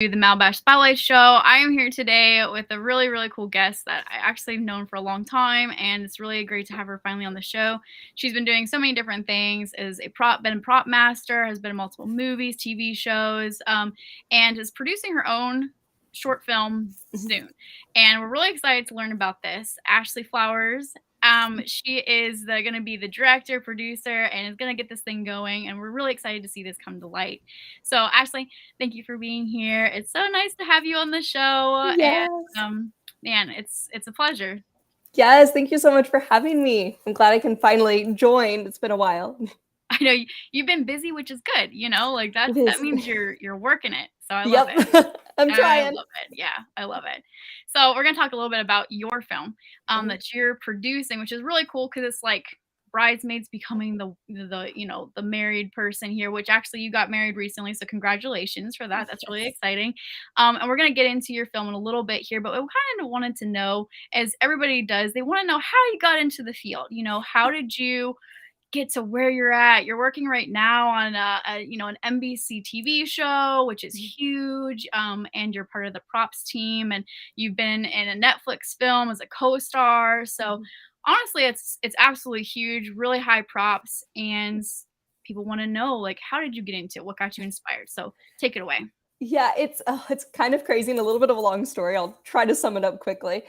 the Malbash Spotlight Show. I am here today with a really, really cool guest that I actually have known for a long time, and it's really great to have her finally on the show. She's been doing so many different things, been a prop master, has been in multiple movies, TV shows, and is producing her own short film soon. And we're really excited to learn about this. Ashley Flowers. She is going to be the director, producer, and is going to get this thing going. And we're really excited to see this come to light. So, Ashley, thank you for being here. It's so nice to have you on the show. Yes. And man, it's a pleasure. Yes, thank you so much for having me. I'm glad I can finally join. It's been a while. I know you've been busy, which is good. Like that means you're working it. So I love it. I'm trying. I love it. Yeah, I love it. So we're gonna talk a little bit about your film that you're producing, which is really cool because it's like bridesmaids becoming the married person here, which actually you got married recently, so congratulations for that. That's really exciting. And we're gonna get into your film in a little bit here, but we kind of wanted to know, as everybody does, they want to know how you got into the field. How did you get to where you're at? You're working right now on an NBC TV show, which is huge, and you're part of the props team, and you've been in a Netflix film as a co-star. So honestly, it's absolutely huge, really high props, and people want to know, like, how did you get into it? What got you inspired? So take it away. Yeah, it's kind of crazy and a little bit of a long story. I'll try to sum it up quickly.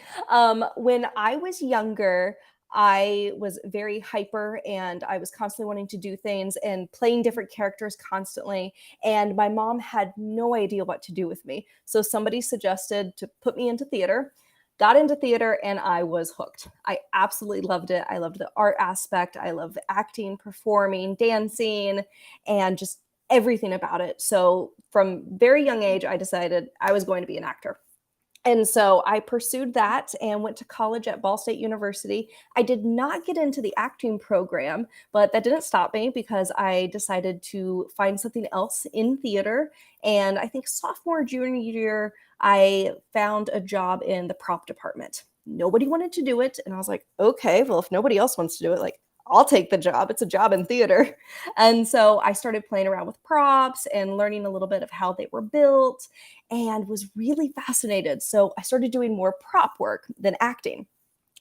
When I was younger, I was very hyper and I was constantly wanting to do things and playing different characters constantly. And my mom had no idea what to do with me. So somebody suggested to put me into theater. Got into theater and I was hooked. I absolutely loved it. I loved the art aspect. I loved acting, performing, dancing, and just everything about it. So from very young age, I decided I was going to be an actor. And so I pursued that and went to college at Ball State University. I did not get into the acting program, but that didn't stop me because I decided to find something else in theater. And I think sophomore, junior year, I found a job in the prop department. Nobody wanted to do it. And I was like, okay, well, if nobody else wants to do it, like, I'll take the job. It's a job in theater. And so I started playing around with props and learning a little bit of how they were built and was really fascinated. So I started doing more prop work than acting.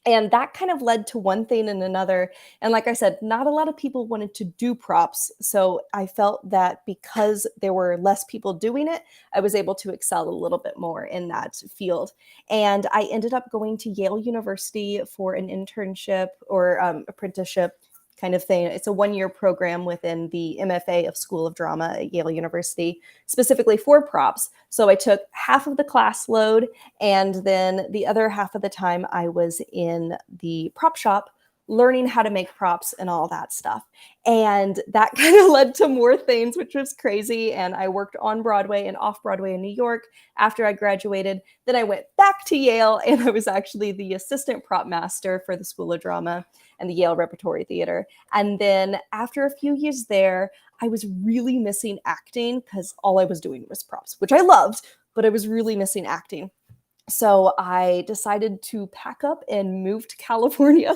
And that kind of led to one thing and another. And like I said, not a lot of people wanted to do props. So I felt that because there were less people doing it, I was able to excel a little bit more in that field. And I ended up going to Yale University for an internship or apprenticeship kind of thing. It's a one-year program within the MFA of School of Drama at Yale University, specifically for props. So I took half of the class load, and then the other half of the time I was in the prop shop learning how to make props and all that stuff. And that kind of led to more things, which was crazy. And I worked on Broadway and off Broadway in New York after I graduated. Then I went back to Yale, and I was actually the assistant prop master for the School of Drama and the Yale Repertory Theater. And then after a few years there, I was really missing acting because all I was doing was props, which I loved, but I was really missing acting. So I decided to pack up and move to California,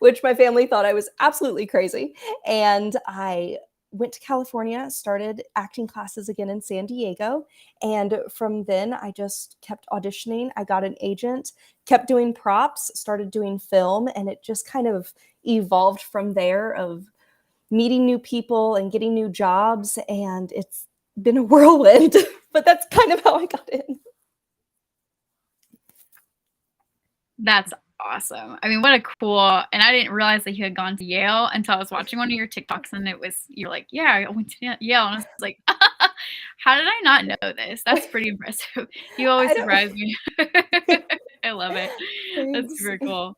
which my family thought I was absolutely crazy. And I went to California, started acting classes again in San Diego. And from then I just kept auditioning. I got an agent, kept doing props, started doing film, and it just kind of evolved from there of meeting new people and getting new jobs. And it's been a whirlwind, but that's kind of how I got in. That's awesome. I mean, what a cool, and I didn't realize that you had gone to Yale until I was watching one of your TikToks, and you're like, yeah, I went to Yale. And I was like, how did I not know this? That's pretty impressive. You always surprise me. I love it. That's super cool.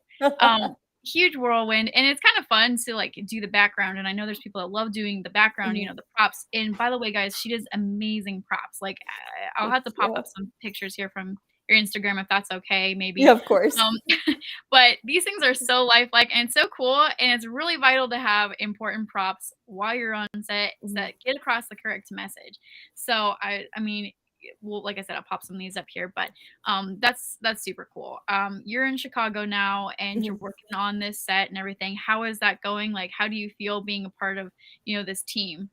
Huge whirlwind, and it's kind of fun to like do the background, and I know there's people that love doing the background, the props. And by the way, guys, she does amazing props. Like, I'll have to pop up some pictures here from your Instagram if that's okay, maybe. Yeah, of course. But these things are so lifelike and so cool, and it's really vital to have important props while you're on set that get across the correct message. So I mean, well, like I said, I'll pop some of these up here, but that's super cool. You're in Chicago now, and you're working on this set and everything. How is that going? Like, how do you feel being a part of this team?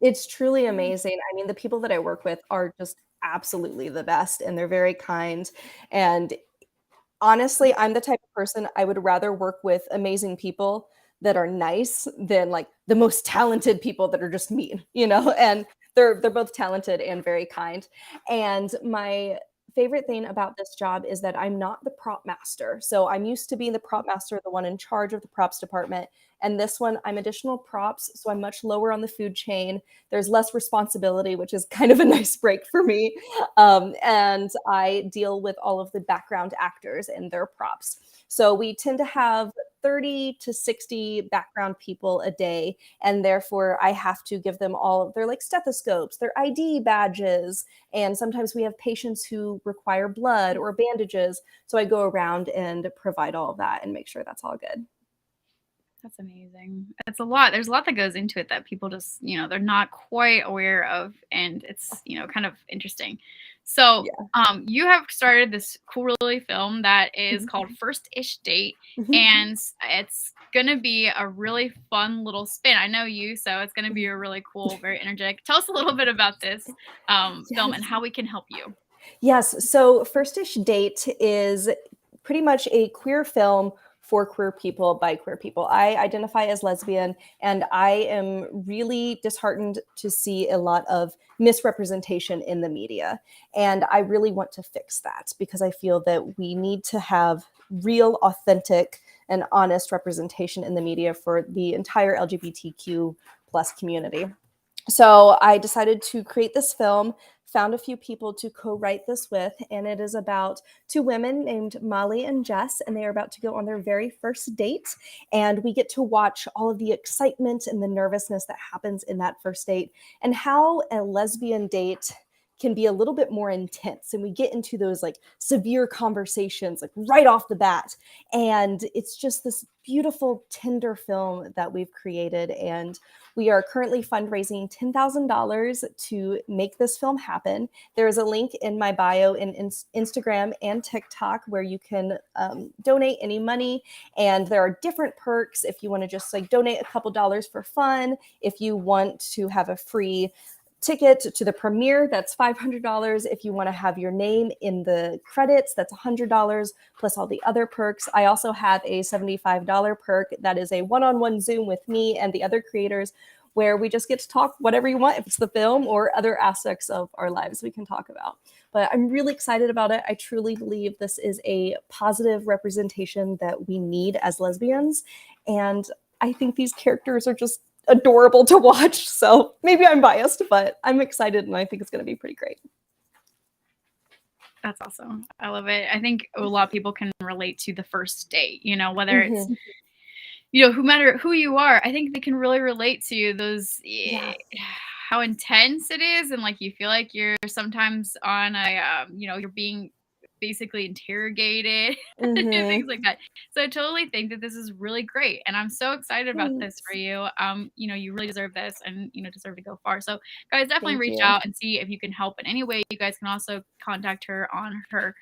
It's truly amazing. I mean, the people that I work with are just absolutely the best, and they're very kind. And honestly, I'm the type of person I would rather work with amazing people that are nice than like the most talented people that are just mean, you know? And they're both talented and very kind. And my favorite thing about this job is that I'm not the prop master. So I'm used to being the prop master, the one in charge of the props department. And this one, I'm additional props, so I'm much lower on the food chain. There's less responsibility, which is kind of a nice break for me. And I deal with all of the background actors and their props. So we tend to have 30 to 60 background people a day, and therefore I have to give them all of their like stethoscopes, their ID badges, and sometimes we have patients who require blood or bandages. So I go around and provide all of that and make sure that's all good. That's amazing. It's a lot. There's a lot that goes into it that people just, they're not quite aware of, and it's, kind of interesting. So, Yeah. you have started this cool really film that is called Mhm. First Ish Date, Mhm. and it's gonna be a really fun little spin. I know you, so it's gonna be Mhm. a really cool, very energetic. Tell us a little bit about this film and Yes. how we can help you. Yes. So First-ish Date is pretty much a queer film for queer people by queer people. I identify as lesbian, and I am really disheartened to see a lot of misrepresentation in the media. And I really want to fix that because I feel that we need to have real, authentic, and honest representation in the media for the entire LGBTQ plus community. So I decided to create this film, found a few people to co-write this with, and it is about two women named Molly and Jess, and they are about to go on their very first date. And we get to watch all of the excitement and the nervousness that happens in that first date, and how a lesbian date can be a little bit more intense, and we get into those like severe conversations like right off the bat. And it's just this beautiful tender film that we've created, and we are currently fundraising $10,000 to make this film happen. There is a link in my bio in Instagram and TikTok where you can donate any money. And there are different perks if you want to just like donate a couple dollars for fun. If you want to have a free ticket to the premiere, that's $500. If you want to have your name in the credits, that's $100 plus all the other perks. I also have a $75 perk that is a one-on-one Zoom with me and the other creators where we just get to talk whatever you want, if it's the film or other aspects of our lives we can talk about. But I'm really excited about it. I truly believe this is a positive representation that we need as lesbians. And I think these characters are just adorable to watch. So maybe I'm biased, but I'm excited and I think it's going to be pretty great. That's awesome. I love it. I think a lot of people can relate to the first date, whether it's Mm-hmm. who matter who you are, I think they can really relate to those Yeah. how intense it is, and like you feel like you're sometimes on a you're being basically interrogated and things Mm-hmm. like that. So I totally think that this is really great, and I'm so excited about this Thanks. for you. You really deserve this, and deserve to go far. So guys, definitely Thank reach you. out and see if you can help in any way. You guys can also contact her on her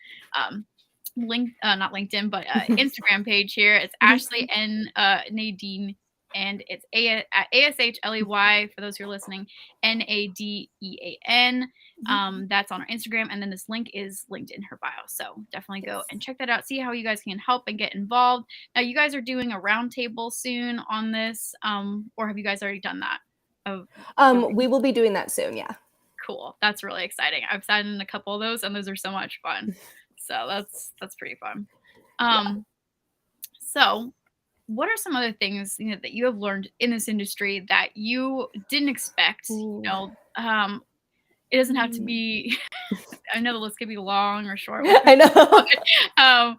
link not LinkedIn, but Instagram page here. It's Ashley and Nadine, and it's ASHLEY for those who are listening, NADEAN. That's on our Instagram, and then this link is linked in her bio. So definitely go Yes. and check that out. See how you guys can help and get involved. Now, you guys are doing a roundtable soon on this, or have you guys already done that? Of We will be doing that soon. Yeah. Cool. That's really exciting. I've sat in a couple of those, and those are so much fun. So that's pretty fun. Yeah. Um, so what are some other things that you have learned in this industry that you didn't expect? Ooh. It doesn't have to Mm. be. I know the list could be long or short, whatever. I know. um,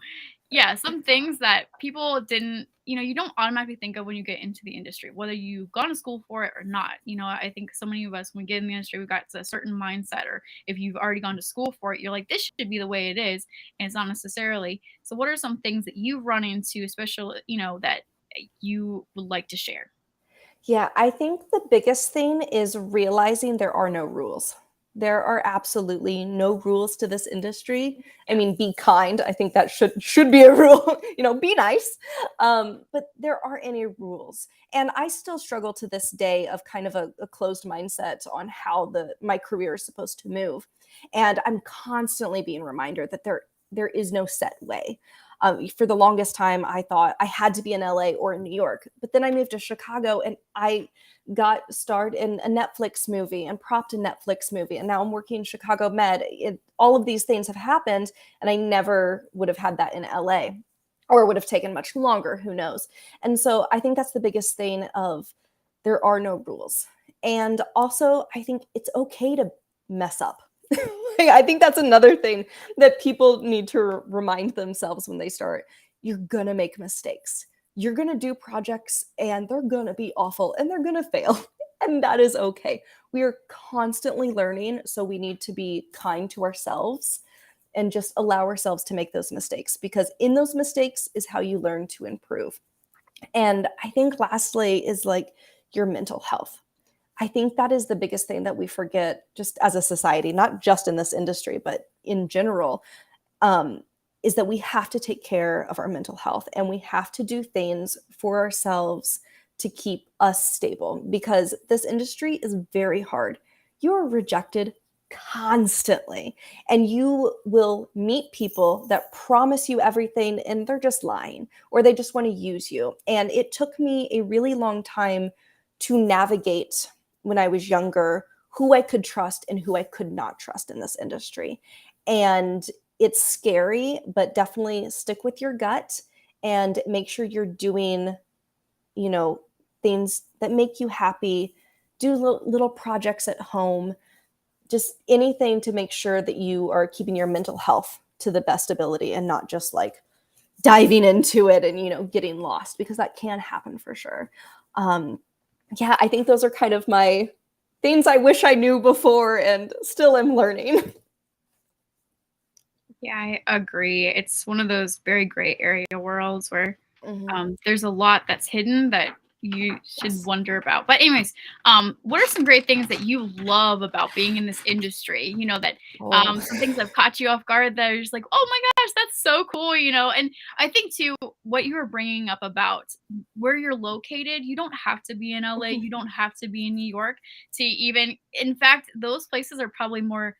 yeah, some things that people didn't, you don't automatically think of when you get into the industry, whether you've gone to school for it or not. I think so many of us, when we get in the industry, we've got a certain mindset, or if you've already gone to school for it, you're like, this should be the way it is, and it's not necessarily. So, what are some things that you've run into, especially, that you would like to share? Yeah, I think the biggest thing is realizing there are no rules. There are absolutely no rules to this industry. I Yes. mean, be kind. I think that should be a rule. Be nice. But there aren't any rules, and I still struggle to this day of kind of a closed mindset on how my career is supposed to move, and I'm constantly being reminded that there is no set way. For the longest time, I thought I had to be in LA or in New York, but then I moved to Chicago, and I got starred in a Netflix movie and propped a Netflix movie, and now I'm working in Chicago Med. All of these things have happened, and I never would have had that in LA, or it would have taken much longer. Who knows? And so I think that's the biggest thing of there are no rules, and also I think it's okay to mess up. I think that's another thing that people need to remind themselves when they start. You're gonna make mistakes, you're going to do projects and they're going to be awful and they're going to fail. And that is okay. We are constantly learning. So we need to be kind to ourselves and just allow ourselves to make those mistakes, because in those mistakes is how you learn to improve. And I think lastly is like your mental health. I think that is the biggest thing that we forget just as a society, not just in this industry, but in general. Um, is that we have to take care of our mental health, and we have to do things for ourselves to keep us stable, because this industry is very hard. You are rejected constantly, and you will meet people that promise you everything and they're just lying, or they just want to use you. And it took me a really long time to navigate, when I was younger, who I could trust and who I could not trust in this industry. And it's scary, but definitely stick with your gut and make sure you're doing, you know, things that make you happy. Do little projects at home, just anything to make sure that you are keeping your mental health to the best ability and not just like diving into it and, getting lost, because that can happen for sure. Yeah, I think those are kind of my things I wish I knew before and still am learning. Yeah, I agree. It's one of those very gray area worlds where Mm-hmm. there's a lot that's hidden that you should Yes. wonder about. But anyways, what are some great things that you love about being in this industry? That Oh. some things that have caught you off guard that are just like, oh my gosh, that's so cool. And I think too, what you were bringing up about where you're located, you don't have to be in LA, Mhm. you don't have to be in New York to even. In fact, those places are probably more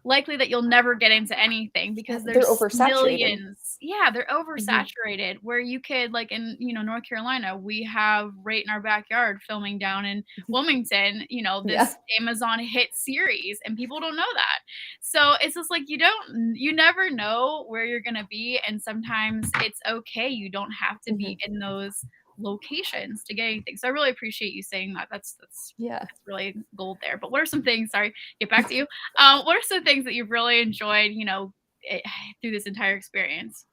likely that you'll never get into anything Yeah, because they're there's oversaturated. millions. Yeah, they're Mhm. oversaturated. Where you could, like in North Carolina, we have right in our backyard filming down in Wilmington, Yeah. this Amazon hit series, and people don't know that. So it's just like you never know where you're gonna be, and sometimes it's okay. You don't have to be Mhm. in those locations to get anything. So I really appreciate you saying that. Yeah. That's really gold there. But what are some things? Sorry, get back to you. What are some things that you've really enjoyed, it, through this entire experience?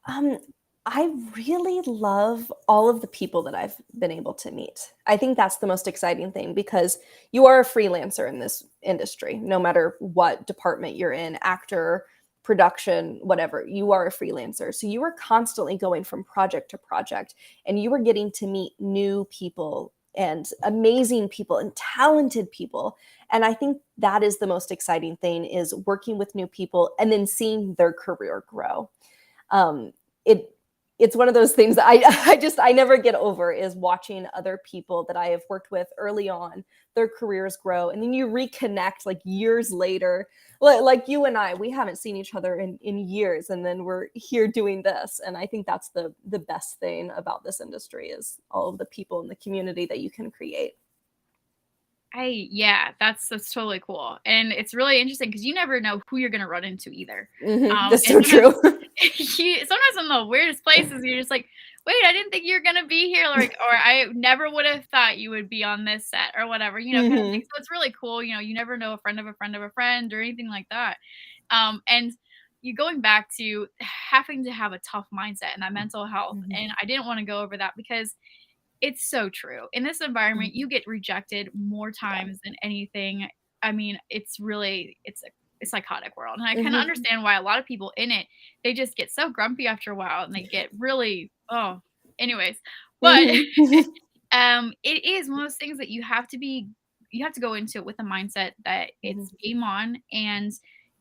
Um, I really love all of the people that I've been able to meet. I think that's the most exciting thing, because you are a freelancer in this industry, no matter what department you're in, actor, production, whatever, you are a freelancer. So you are constantly going from project to project, and you are getting to meet new people and amazing people and talented people. And I think that is the most exciting thing, is working with new people and then seeing their career grow. um, it it's one of those things that I never get over, is watching other people that I have worked with early on, their careers grow, and then you reconnect like years later. Like you and I, we haven't seen each other in years, and then we're here doing this. And I think that's the best thing about this industry, is all of the people in the community that you can create. Yeah, that's totally cool, and it's really interesting because you never know who you're gonna run into either. That's And so sometimes true. sometimes in the weirdest places, you're just like, wait, I didn't think you were gonna be here, like, or I never would have thought you would be on this set or whatever, kind of thing. Hmm. So it's really cool. You never know a friend of a friend of a friend or anything like that. And you going back to having to have a tough mindset and that mental health, Hmm. and I didn't want to go over that because it's so true. In this environment, you get rejected more Yeah. times than anything. I mean, it's a psychotic world. And I kind of Hmm. understand why a lot of people in it, they just get so grumpy after a while and they get really, oh, anyways. But Hmm. it is one of those things that you have to be you have to go into it with a mindset that Mhm. it's game on, and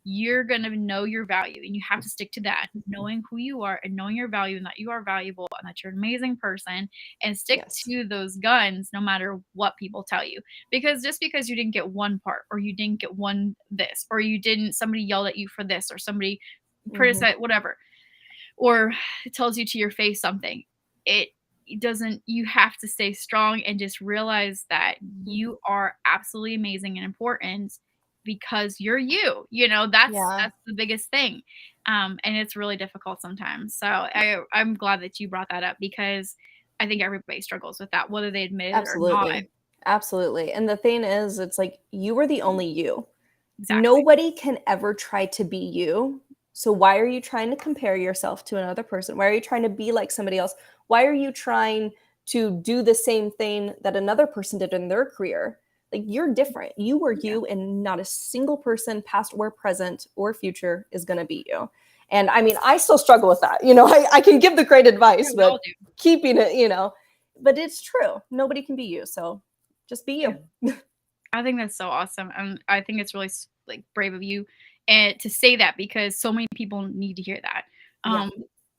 you're going to know your value, and you have to stick to that, knowing who you are and knowing your value, and that you are valuable and that you're an amazing person, and stick Yes. to those guns no matter what people tell you. Because just because you didn't get one part, or you didn't get one this, or you didn't, somebody yelled at you for this, or somebody Mhm. criticized whatever, or tells you to your face something, it doesn't, you have to stay strong and just realize that Mhm. you are absolutely amazing and important, because you're you, Yeah. that's the biggest thing. And it's really difficult sometimes. So I'm glad that you brought that up, because I think everybody struggles with that, whether they admit it or not. Absolutely. Absolutely. And the thing is, it's like you are the only you. Exactly. Nobody can ever try to be you. So why are you trying to compare yourself to another person? Why are you trying to be like somebody else? Why are you trying to do the same thing that another person did in their career? Like you're different. You are Yeah. you, and not a single person, past or present or future, is going to be you. And I mean, I still struggle with that. I can give the great Yeah, advice, we all but do. keeping it, but it's true. Nobody can be you. So just be Yeah. you. I think that's so awesome, and I think it's really like brave of you, and to say that, because so many people need to hear that. Yeah. Um,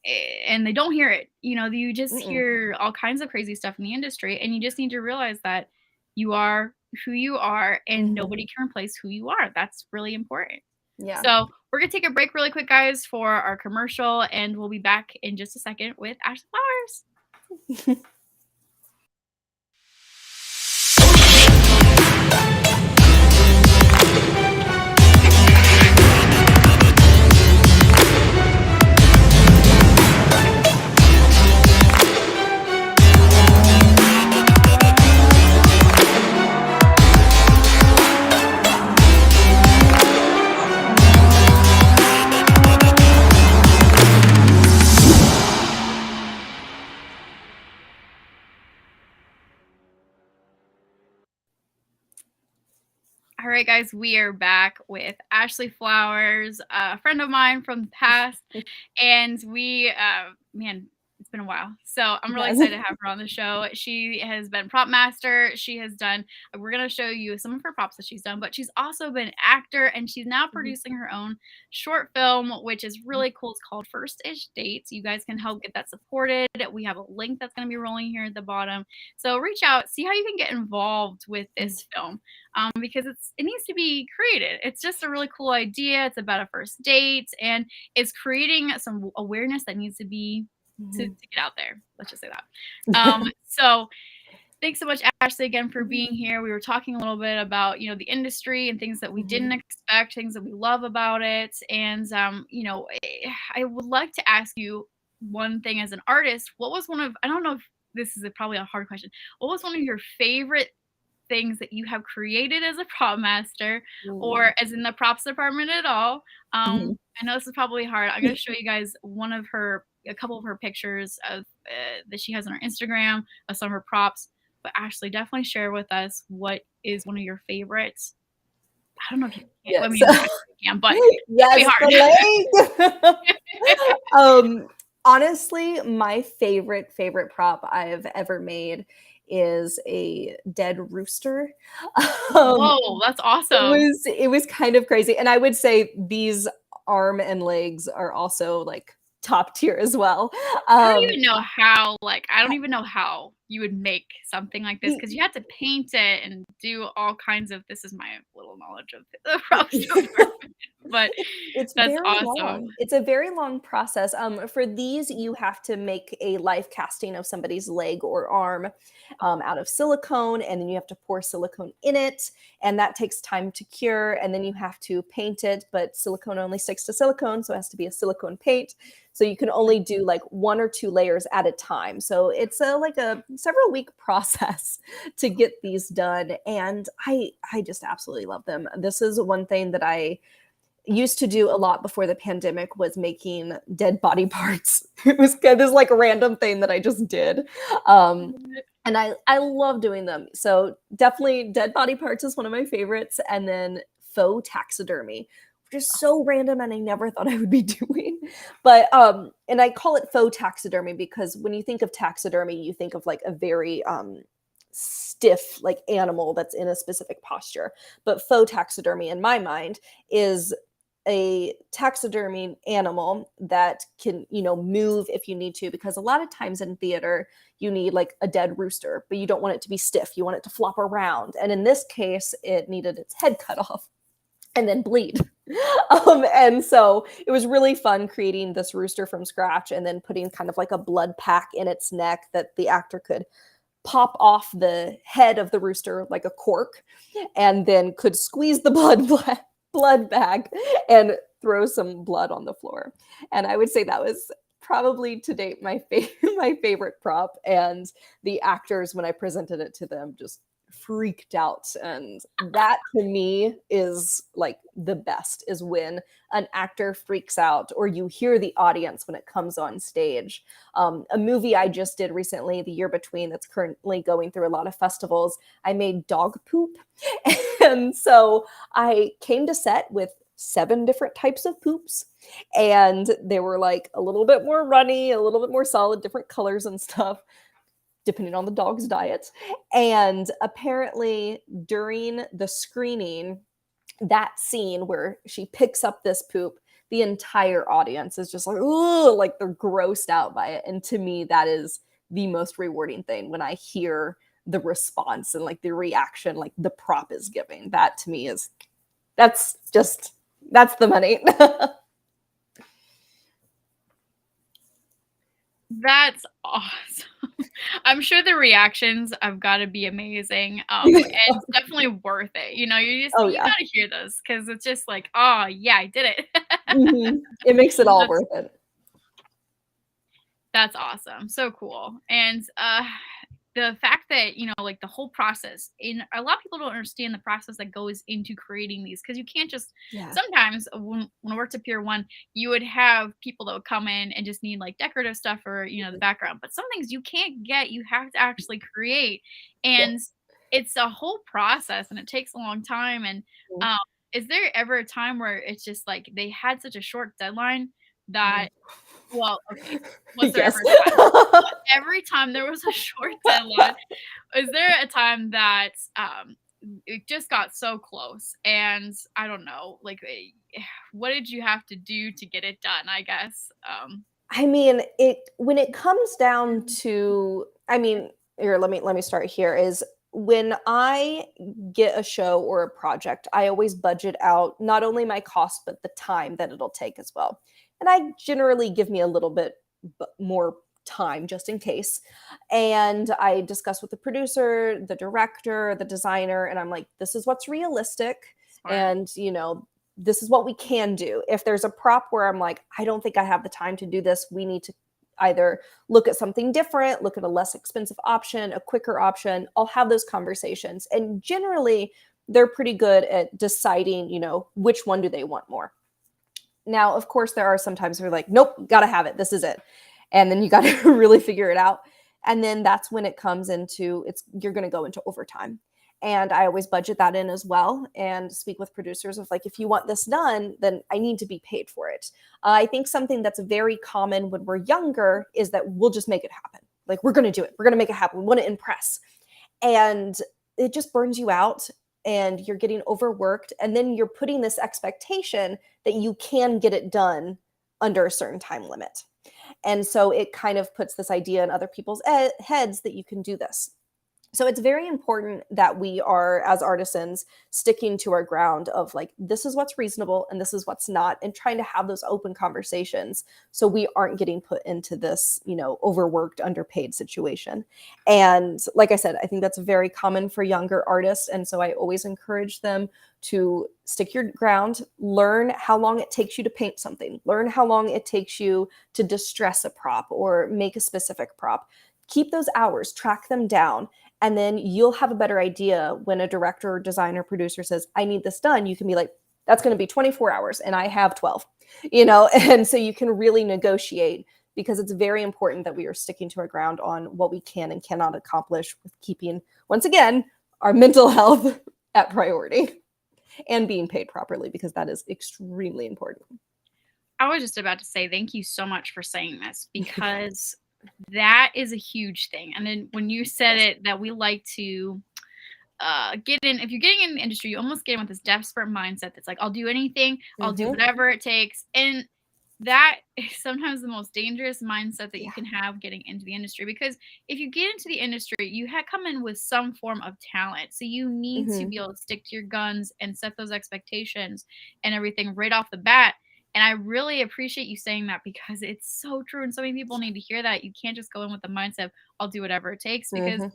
and they don't hear it. You just Mm-mm. hear all kinds of crazy stuff in the industry, and you just need to realize that you are who you are, and Mhm. nobody can replace who you are. That's really important. Yeah. So we're gonna take a break really quick, guys, for our commercial, and we'll be back in just a second with Ashley Flowers. All right, guys, we are back with Ashley Flowers, a friend of mine from the past, and man, it's been a while. So I'm really Yes. excited to have her on the show. She has been prop master. She has done. We're gonna show you some of her props that she's done, but she's also been an actor, and she's now Mhm. producing her own short film, which is really cool. It's called First Ish Dates. You guys can help get that supported. We have a link that's gonna be rolling here at the bottom. So reach out, see how you can get involved with this film, because it needs to be created. It's just a really cool idea. It's about a first date, and it's creating some awareness that needs to be to Mhm. get out there. Let's just say that. So thanks so much, Ashley, again for being here. We were talking a little bit about the industry and things that we didn't Mhm. expect, things that we love about it, and I would like to ask you one thing as an artist. What was one of, I don't know if this is probably a hard question. What was one of your favorite things that you have created as a prop master, Ooh. or as in the props department at all? Mhm. I know this is probably hard. I'm going to show you guys a couple of her pictures of that she has on her Instagram of some of her props. But Ashley, definitely share with us what is one of your favorites. I don't know if you can. Well, I Yes. mean, I'm sure you can, but it's gonna Yes, the be leg. hard. Honestly, my favorite prop I've ever made is a dead rooster. Um, Whoa, that's it awesome. was it was kind of crazy, and I would say these arm and legs are also, like, top tier as well. I don't Um, even know how, like, I don't even know how you would make something like this, because you had to paint it and do all kinds of, this is my little knowledge of the props department, but It's that's very awesome. long. It's a very long process. For these, you have to make a life casting of somebody's leg or arm out of silicone, and then you have to pour silicone in it, and that takes time to cure. And then you have to paint it, but silicone only sticks to silicone, so it has to be a silicone paint. So you can only do like 1 or 2 layers at a time. So it's like a several week process to get these done, and I just absolutely love them. This is one thing that I used to do a lot before the pandemic, was making dead body parts. It was kind of this like random thing that I just did. Um, and I love doing them. So definitely dead body parts is one of my favorites. And then faux taxidermy, which is so random and I never thought I would be doing. But and I call it faux taxidermy because when you think of taxidermy, you think of like a very stiff like animal that's in a specific posture. But faux taxidermy in my mind is a taxidermy animal that can, move if you need to, because a lot of times in theater you need like a dead rooster, but you don't want it to be stiff, you want it to flop around. And in this case it needed its head cut off and then bleed. And so it was really fun creating this rooster from scratch and then putting kind of like a blood pack in its neck that the actor could pop off the head of the rooster like a cork, and then could squeeze the blood bag and throw some blood on the floor. And I would say that was probably to date my favorite prop. And the actors, when I presented it to them, just freaked out. And that to me is like the best, is when an actor freaks out or you hear the audience when it comes on stage. A movie I just did recently, The Year Between, that's currently going through a lot of festivals, I made dog poop. And so I came to set with 7 different types of poops, and they were like a little bit more runny, a little bit more solid, different colors and stuff, depending on the dog's diet. And apparently during the screening, that scene where she picks up this poop, the entire audience is just like, oh, like they're grossed out by it. And to me, that is the most rewarding thing, when I hear the response and like the reaction like the prop is giving. That to me is, that's the money. That's awesome. I'm sure the reactions have got to be amazing. And it's definitely worth it. You Oh you yeah. got to hear this, because it's just like, oh yeah, I did it. It makes it all That's worth it. That's awesome. So cool. And the fact that, like the whole process, in a lot of people don't understand the process that goes into creating these, because you can't just, Yeah. sometimes when I worked at Pier 1, you would have people that would come in and just need like decorative stuff or, the background. But some things you can't get, you have to actually create. Yeah. And it's a whole process and it takes a long time. And um, is there ever a time where it's just like they had such a short deadline that, well, okay, was there Yes. ever a time? Every time there was a short deadline, is there a time that, it just got so close and I don't know, like, what did you have to do to get it done, I guess? I mean, it when it comes down to, I mean, here, let me start here, is when I get a show or a project, I always budget out not only my cost but the time that it'll take as well. And I generally give me a little bit more time just in case. And I discuss with the producer, the director, the designer, and I'm like, this is what's realistic. Smart. And, this is what we can do. If there's a prop where I'm like, I don't think I have the time to do this, we need to either look at something different, look at a less expensive option, a quicker option. I'll have those conversations. And generally, they're pretty good at deciding, which one do they want more. Now, of course, there are some times where like, nope, gotta have it. This is it. And then you got to really figure it out. And then that's when it comes into, you're going to go into overtime. And I always budget that in as well and speak with producers of like, if you want this done, then I need to be paid for it. I think something that's very common when we're younger is that we'll just make it happen. Like, we're going to do it. We're going to make it happen. We want to impress. And it just burns you out and you're getting overworked. And then you're putting this expectation that you can get it done under a certain time limit. And so it kind of puts this idea in other people's heads that you can do this. So it's very important that we are, as artisans, sticking to our ground of like, this is what's reasonable and this is what's not, and trying to have those open conversations so we aren't getting put into this, overworked, underpaid situation. And like I said, I think that's very common for younger artists. And so I always encourage them to stick your ground, learn how long it takes you to paint something, learn how long it takes you to distress a prop or make a specific prop. Keep those hours, track them down, and then you'll have a better idea when a director, designer, producer says, I need this done. You can be like, that's going to be 24 hours and I have 12, and so you can really negotiate, because it's very important that we are sticking to our ground on what we can and cannot accomplish, with keeping, once again, our mental health at priority and being paid properly, because that is extremely important. I was just about to say thank you so much for saying this, because that is a huge thing. And then when you said it, that we like to get in, if you're getting in the industry, you almost get in with this desperate mindset that's like, I'll do anything, I'll do Mhm. whatever it takes. And that is sometimes the most dangerous mindset that you Yeah. can have getting into the industry, because if you get into the industry, you come in with some form of talent, so you need to Mhm. be able to stick to your guns and set those expectations and everything right off the bat. And I really appreciate you saying that, because it's so true, and so many people need to hear that. You can't just go in with the mindset of, I'll do whatever it takes, because Mhm.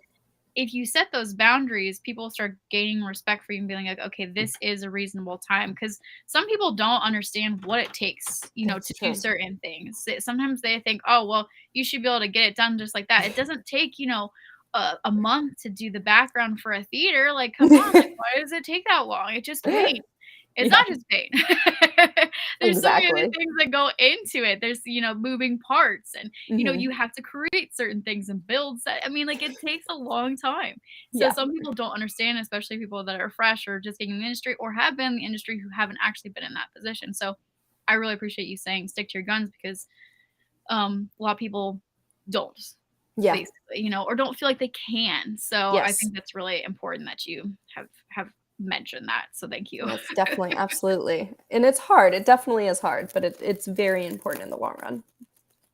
if you set those boundaries, people start gaining respect for you and being like, okay, this is a reasonable time. Because some people don't understand what it takes, It's to do true. certain things. Sometimes they think, oh, well, you should be able to get it done just like that. It doesn't take, a month to do the background for a theater. Like, come on, like, why does it take that long? It's just paint. It's Yeah, not just paint. There's so many other exactly. things that go into it. There's, moving parts, and Mhm. you have to create certain things and build set. I mean, like, it takes a long time. So Yeah. some people don't understand, especially people that are fresh or just getting in the industry or have been in the industry who haven't actually been in that position. So I really appreciate you saying stick to your guns, because a lot of people don't, Yeah. basically, or don't feel like they can. So I Yes. think that's really important that you have mentioned that. So thank you. Yes, definitely, absolutely. And it's hard. It definitely is hard, but it's very important in the long run.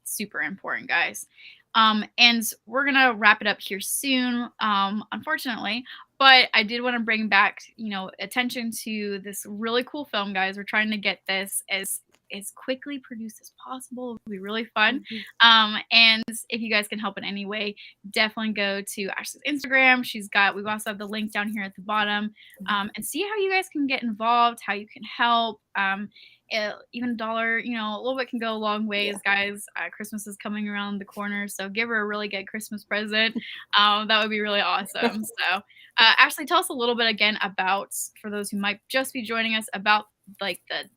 Super important, guys. And we're gonna wrap it up here soon, unfortunately. But I did want to bring back, attention to this really cool film, guys. We're trying to get this as quickly produced as possible. It'll be really fun. Mhm. And if you guys can help in any way, definitely go to Ashley's Instagram. We also have the link down here at the bottom, and see how you guys can get involved, how you can help. Even $1, a little bit can go a long Yeah. ways, guys. Christmas is coming around the corner, so give her a really good Christmas present. That would be really awesome. So, Ashley, tell us a little bit again about, for those who might just be joining us, about like the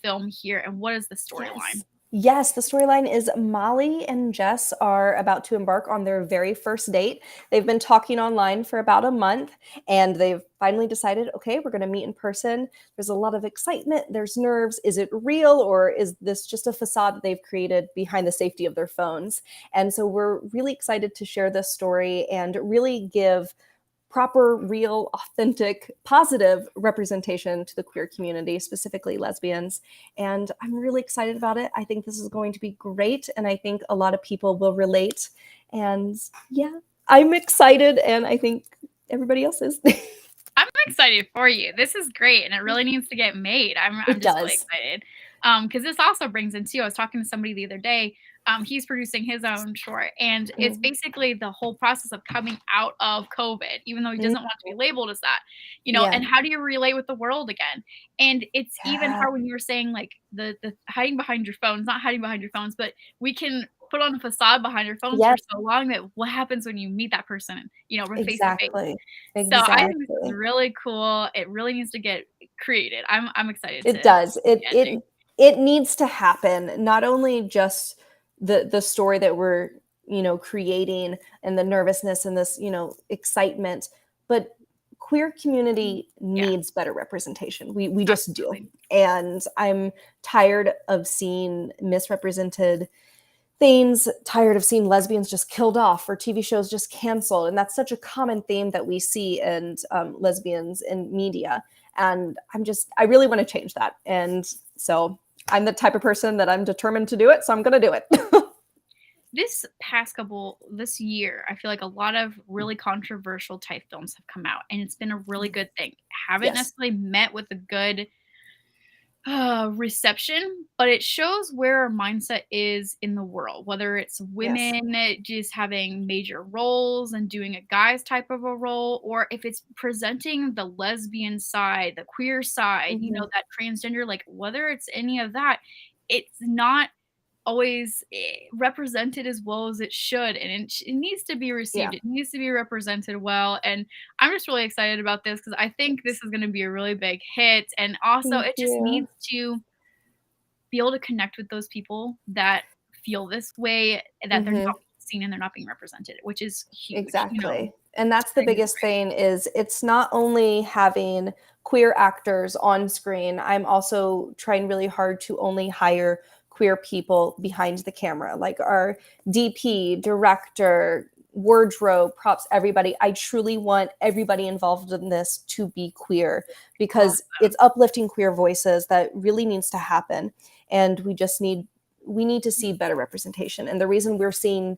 film here, and what is the storyline? Yes. Yes, the storyline is Molly and Jess are about to embark on their very first date. They've been talking online for about a month, and they've finally decided, okay, we're going to meet in person. There's a lot of excitement, there's nerves. Is it real, or is this just a facade that they've created behind the safety of their phones? And so we're really excited to share this story and really give proper, real, authentic, positive representation to the queer community, specifically lesbians. And I'm really excited about it. I think this is going to be great. And I think a lot of people will relate. And yeah, I'm excited. And I think everybody else is. I'm excited for you. This is great, and it really needs to get made. I'm It just really does. excited. Because this also brings in too. I was talking to somebody the other day. He's producing his own short, and it's Mhm. basically the whole process of coming out of COVID, even though he Mhm. doesn't want to be labeled as that. Yeah. And how do you relate with the world again? And it's even Yeah. hard when you were saying like the hiding behind your phones, not hiding behind your phones, but we can put on a facade behind our phones for Yes, so long that what happens when you meet that person, face to face? exactly. So I think this is Exactly. really cool. It really needs to get created. I'm excited It to does. see the ending. It needs to happen. Not only just the story that we're, creating and the nervousness and this, excitement, but queer community Yeah, needs better representation. We just do. absolutely. And I'm tired of seeing misrepresented things, tired of seeing lesbians just killed off or TV shows just canceled. And that's such a common theme that we see in lesbians in media. And I really want to change that. And so I'm the type of person that I'm determined to do it. So I'm going to do it. This year, I feel like a lot of really controversial type films have come out, and it's been a really good thing. Haven't Yes. necessarily met with a good reception, but it shows where our mindset is in the world, whether it's Yes. women just having major roles and doing a guy's type of a role, or if it's presenting the lesbian side, the queer side, Mhm. that transgender, like whether it's any of that, it's not always represented as well as it should, and it needs to be Yeah. received, it needs to be represented well. And I'm just really excited about this, because I think this is going to be a really big hit, and also Thank it just you. needs to be able to connect with those people that feel this way, that they're not Mhm. being seen and they're not being represented, which is huge. Exactly. And that's the I think it's biggest thing is it's not only having queer actors on screen. I'm also trying really hard to only hire queer people behind the camera, like our DP, director, wardrobe, props, everybody. I truly want everybody involved in this to be queer, because it's uplifting queer voices that really needs to happen. And we need to see better representation. And the reason we're seeing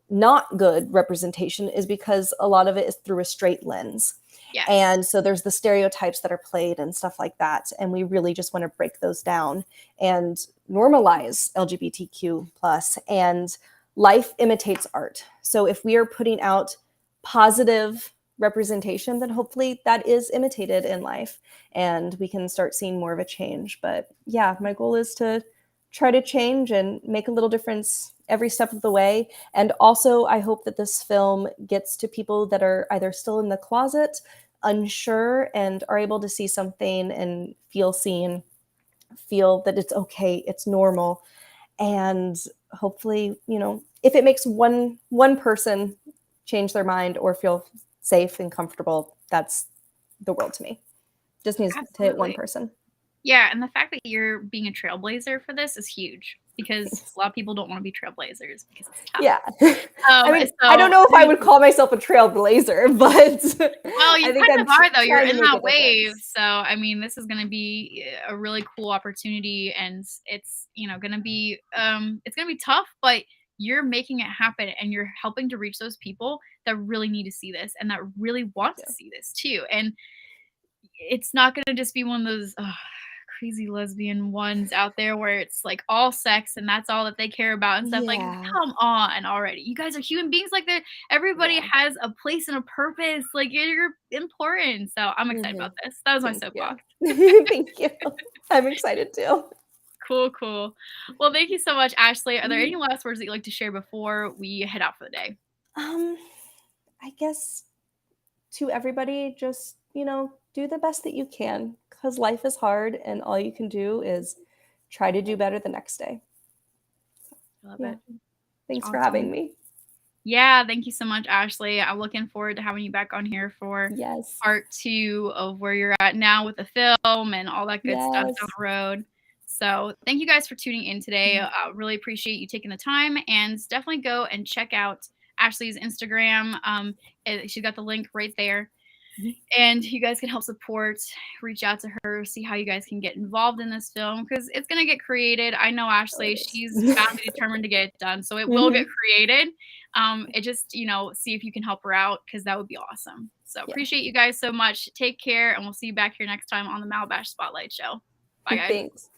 not good representation is because a lot of it is through a straight lens. Yes. And so there's the stereotypes that are played and stuff like that. And we really just want to break those down and normalize LGBTQ plus. And life imitates art. So if we are putting out positive representation, then hopefully that is imitated in life and we can start seeing more of a change. But yeah, my goal is to try to change and make a little difference every step of the way. And also, I hope that this film gets to people that are either still in the closet, unsure, and are able to see something and feel seen, feel that it's okay, it's normal. And hopefully, you know, if it makes one person change their mind or feel safe and comfortable, that's the world to me. Just needs to hit one person. Yeah, and the fact that you're being a trailblazer for this is huge, because a lot of people don't want to be trailblazers because it's tough. Yeah. I mean, I don't know if I would call myself a trailblazer, but well, you kind of are, though. You're in that wave. So, I mean, this is going to be a really cool opportunity, and it's, you know, going to be it's going to be tough, but you're making it happen, and you're helping to reach those people that really need to see this and that really want to see this too. And it's not going to just be one of those crazy lesbian ones out there where it's like all sex and that's all that they care about and stuff. Like, come on already. You guys are human beings. Like, everybody has a place and a purpose. Like, you're important. So I'm excited about this. That was my soapbox. Thank you. I'm excited too. Cool. Well, thank you so much, Ashley. Are there any last words that you'd like to share before we head out for the day? I guess to everybody, just, you know, do the best that you can, because life is hard and all you can do is try to do better the next day. Love it. Thanks for having me. Yeah, thank you so much, Ashley. I'm looking forward to having you back on here for part 2 of where you're at now with the film and all that good stuff down the road. So thank you guys for tuning in today. I really appreciate you taking the time, and definitely go and check out Ashley's Instagram. She's got the link right there. And you guys can help support, reach out to her, see how you guys can get involved in this film, because it's going to get created. I know Ashley, she's bound to be determined to get it done, so it will get created. It just, you know, see if you can help her out, because that would be awesome. So appreciate you guys so much. Take care, and we'll see you back here next time on the Malabash Spotlight Show. Bye, guys. Thanks.